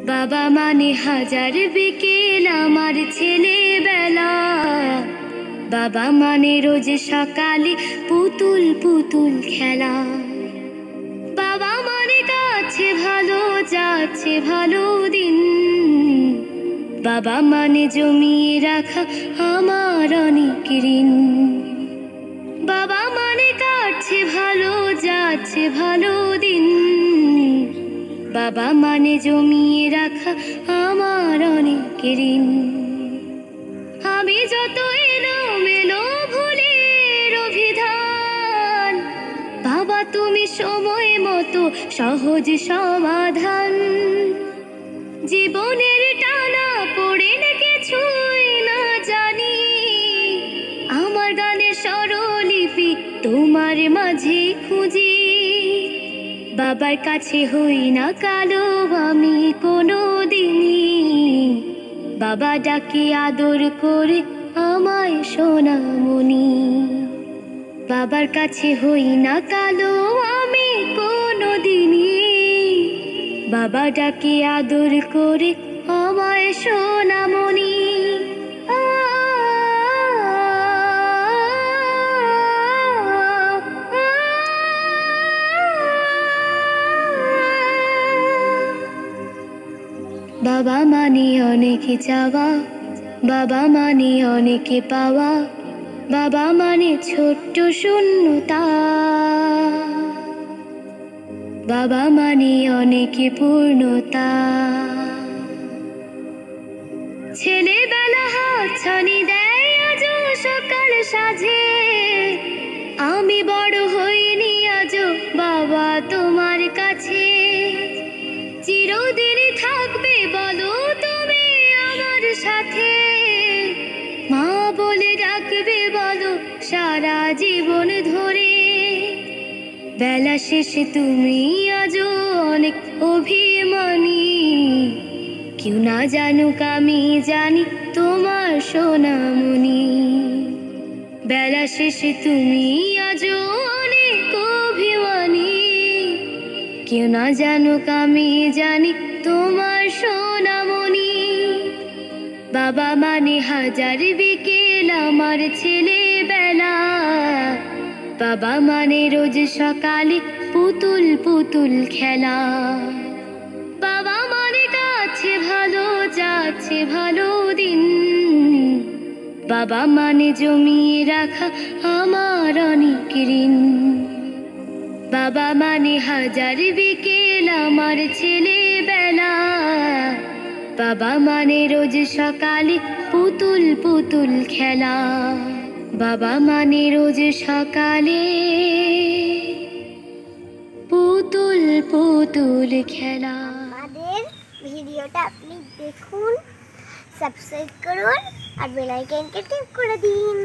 বাবা মানে হাজার বিকেল আমার ছেলেবেলা। বাবা মানে রোজ সকালে পুতুল পুতুল খেলা। বাবা মানে কাছে ভালো যাচ্ছে ভালো দিন। বাবা মানে জমিয়ে রাখা আমার অনেক ঋণ। বাবা মানে কাটছে ভালো যাচ্ছে ভালো দিন। বাবা মানে জমিয়ে রাখা আমার অনেক ঋণ। আমি যত এলোমেলো ভুলের অভিধান, বাবা তুমি সময় মতো সহজ সমাধান। জীবনের টানা পড়ে কিছুই না জানি, আমার গানের স্বরলিপি তোমার মাঝে খুঁজি। বাবার কাছে হই না কালো আমি কোনো দিনই, বাবা ডাকে আদর করে আমায় সোনামণি। বাবার কাছে হই না কালো আমি কোনো দিনই, বাবা ডাকে আদর করে আমায় সোনামণি। বাবা মানে অনেক চাওয়া, বাবা মানে অনেক পাওয়া। বাবা মানে ছোট্ট শূন্যতা, বাবা মানে অনেক পূর্ণতা। ছেলেবেলা হাতছানি দেয় আজও সকাল সাজে, আমি বড় হইনি আজও বাবা তোমার কাছে। চিরদিন থাকবে বলো তুমি আমার সাথে, মা বলে ডাকবে বলো সারা জীবন ধরে। বেলা শেষে তুমি আজও অনেক অভিমানী, কেউ না জানুক আমি জানি তোমার সোনামণি। বেলা শেষে তুমি আজও অনেক অভিমানী, কেউ না জানুক আমি জানি তোমার সোনামণি। বাবা মানে হাজার বিকেল আমার ছেলেবেলা। বাবা মানে রোজ সকালে পুতুল পুতুল খেলা। বাবা মানে কাছে ভালো যাচ্ছে ভালো দিন। বাবা মানে জমিয়ে রাখা আমার অনেক ঋণ। বাবা মানে হাজার বিকেল আমার ছেলেবেলা। বাবা মানে রোজ সকালে পুতুল পুতুল খেলা। বাবা মানে রোজ সকালে পুতুল পুতুল খেলা। আমাদের ভিডিওটা আপনি দেখুন, সাবস্ক্রাইব করুন আর বেল আইকনকে ক্লিক করে দিন।